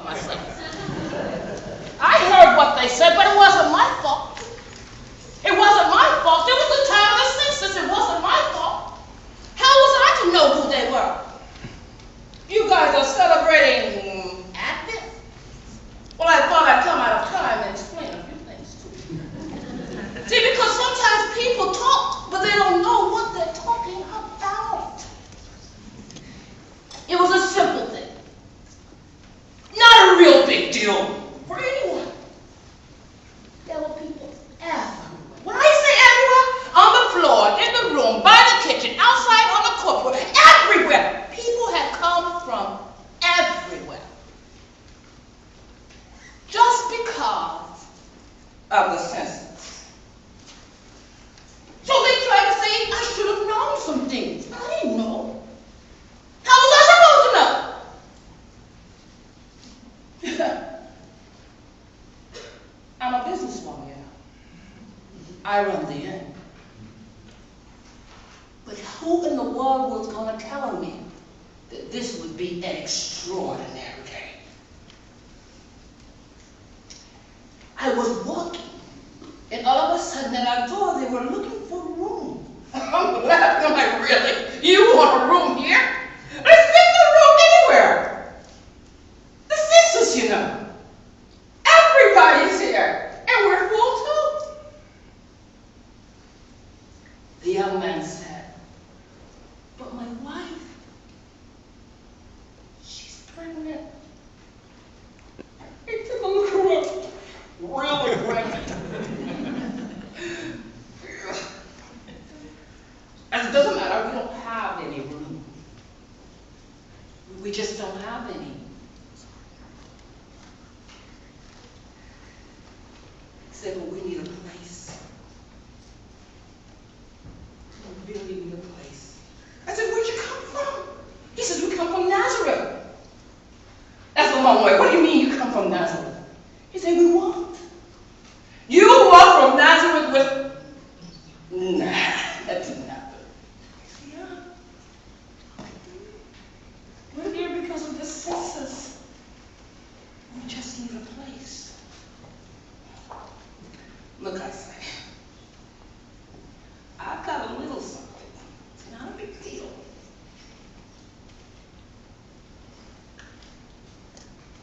myself. I heard what they said, but it wasn't my fault. It wasn't my fault. It was the time of the census. It wasn't my fault. How was I to know who they were? You guys are celebrating Advent? Well, I thought I'd come out of time and explain a few things to you. See, because sometimes people talk, but they don't know what they're talking about. It was a simple thing. Not a real big deal for anyone. There were people everywhere. When I say everywhere, on the floor, in the room, by the kitchen, outside on the courtyard, everywhere. People had come from everywhere. Just because of the census. So they tried to say I should have known some things. I didn't know. How was I supposed to know? I'm a businesswoman, you know. I run the inn. But who in the world was going to tell me that this would be an extraordinary day? I was walking, and all of a sudden at our door, they were looking for room. I'm laughing. I'm like, really? You want a room here? There's no room anywhere. The census, you know. Everybody's here, and we're full too. The young man said, but my wife, she's pregnant. He took a look around, really pregnant. As it doesn't matter, we don't have any room. We just don't have any. He said, well, we need a place. We really need a place. I said, where'd you come from? He says, we come from Nazareth. That's a long way. What do you mean you come from Nazareth? He said, we walked. You walked from Nazareth with... Nah, that didn't happen. Yeah. We're here because of the census. We just need a place. Look, I say, I've got a little something. It's not a big deal.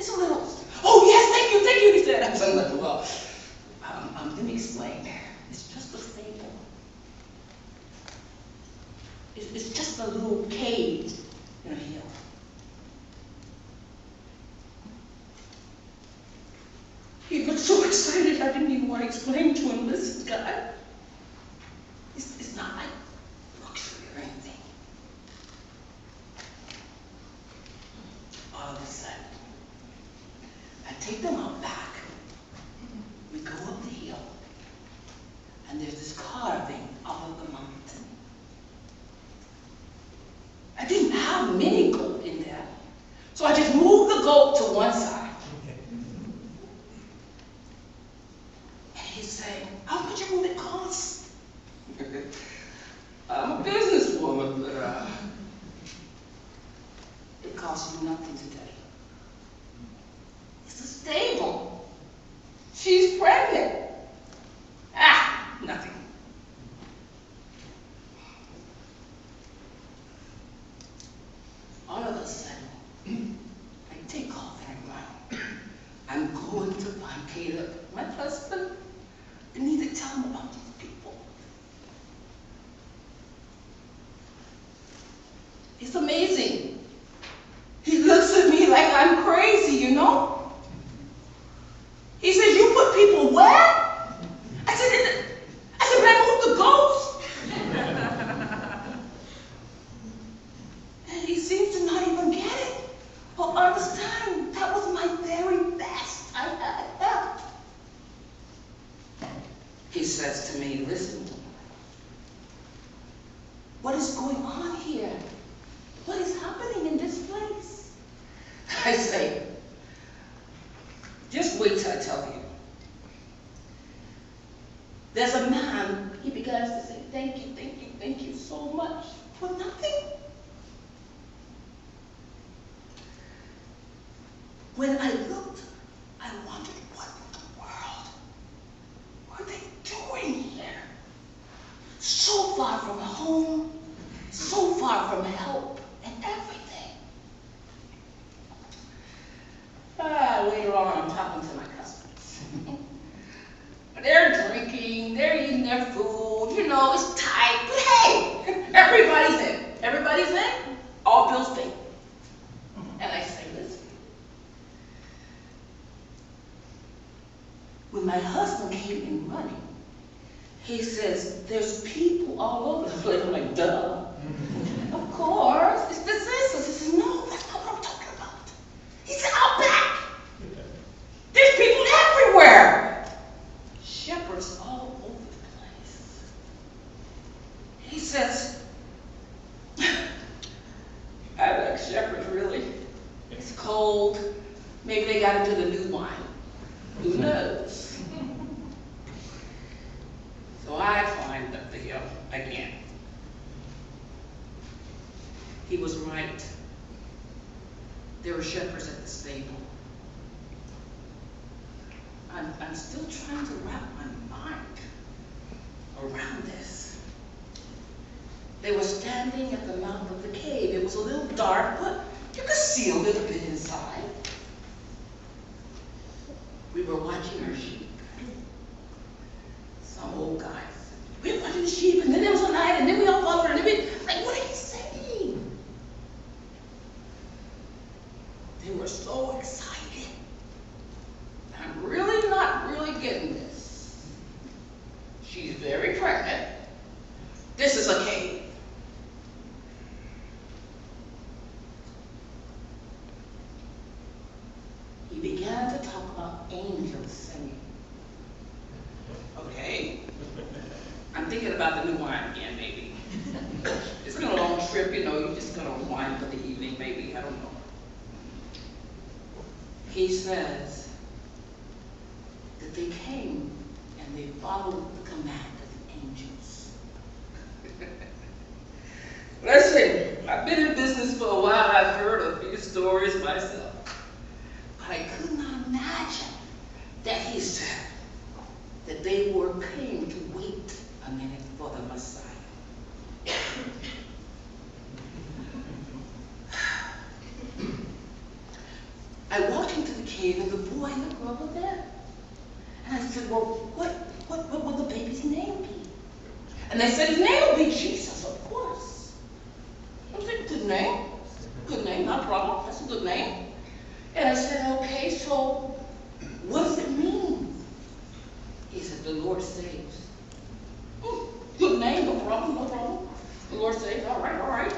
It's a little, oh yes, thank you, he said. I was like, well, let me explain. It's just a stable. It's just a little cage in a hill. He looked so excited, I didn't even want to explain to him, listen, guy, it's not like luxury or anything. All of a sudden, I take them out back. We go up the hill, and there's this carving out of the mountain. I didn't have many goat in there, so I just moved the goat to one side. He's saying, how much will it cost? I'm a businesswoman, but it costs you nothing today. It's a stable. She's pregnant. Ah, nothing. All of a sudden, I take off and I run. I'm going to find Caleb, my husband. I need to tell him about these people. It's amazing. He looks at me like I'm crazy, you know? He says, you put people where? I said, but I moved the ghost. And he seems to not even get it or understand. That was my very best I had ever. He says to me, listen, what is going on here? What is happening in this place? I say, just wait till I tell you. There's a man, he begins to say, thank you so much for nothing. When I looked, I wondered what in the world were they doing here? So far from home, so far from help and everything. Later on, I'm talking to my customers. They're drinking, they're eating their food, you know, it's tight, but hey, everybody's in. Everybody's in, all bills paid. And I say, listen, when my husband came in running, he says, there's people all over the place. I'm like, duh. Of course, it's the sisters. He says, no, that's not what I'm talking about. He said, out back. There's people everywhere. Shepherds all over the place. He says, I like shepherds, really. It's cold. Maybe they got into the new wine. Who knows? So I climbed up the hill again. He was right. There were shepherds at the stable. I'm still trying to wrap my mind around this. They were standing at the mouth of the cave. It was a little dark, but you could see a little bit inside. We were watching our sheep. Some old guys. We were watching the sheep, and then there was a light, and then we all followed, and then we, like, what are you saying? They were so excited. I'm really not really getting this. She's very pregnant. This is a cave. He began to talk about angels singing. Okay. I'm thinking about the new wine again, maybe. It's been a long trip, you know, you're just gonna wine for the evening, maybe, I don't know. He says that they came and they followed the command of the angels. Listen, I've been in business for a while, I've heard a few stories myself. But I could not imagine that he said that they were paying to wait a minute for the Messiah. I walked into the cave and the boy and the girl were there. And I said, well, what will the baby's name be? And they said his name will be Jesus, of course. I said, good name. Good name, not a problem. That's a good name. And I said, okay, so what does it mean? He said, the Lord saves. Good name, no problem, no problem. The Lord saves, all right, all right.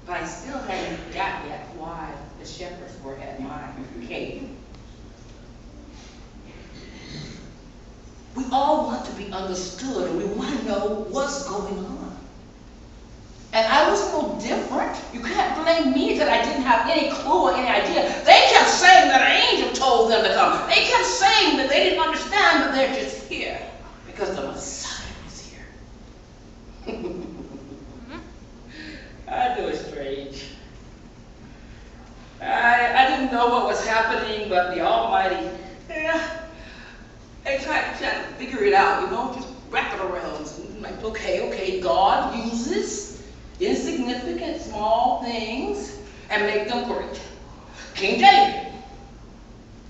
But I still hadn't got yet why the shepherds were at my cave. We all want to be understood, and we want to know what's going on. And I was no different. You can't blame me that I didn't have any clue or any idea. They kept saying that an angel told them to come. They kept saying that they didn't understand that they're just here because the Messiah is here. I knew it's strange. I didn't know what was happening, but the Almighty, I tried to figure it out, you know, just wrap it around. And like, okay, God uses insignificant small things and make them great. King David,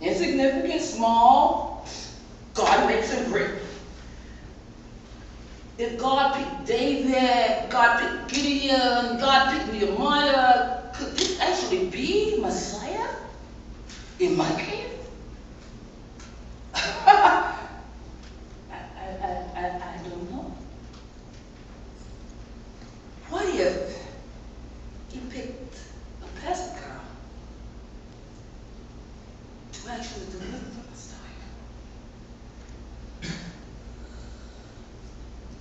insignificant, small, God makes him great. If God picked David, God picked Gideon, God picked Nehemiah, could this actually be Messiah in my cave? I don't know. What if he picked a peasant girl to actually deliver the Messiah?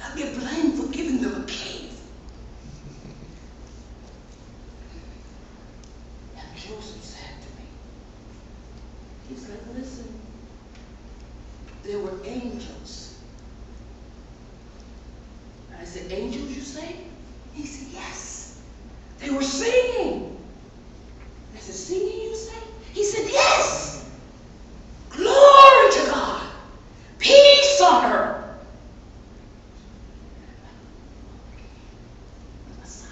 I'll get blamed for giving them a cave. And Joseph said to me, he's like, listen, there were angels. I said, angels, you say? He said, yes. singing. I said, singing, you say? He said, yes. Glory to God. Peace on earth. The Messiah.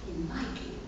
In my kingdom.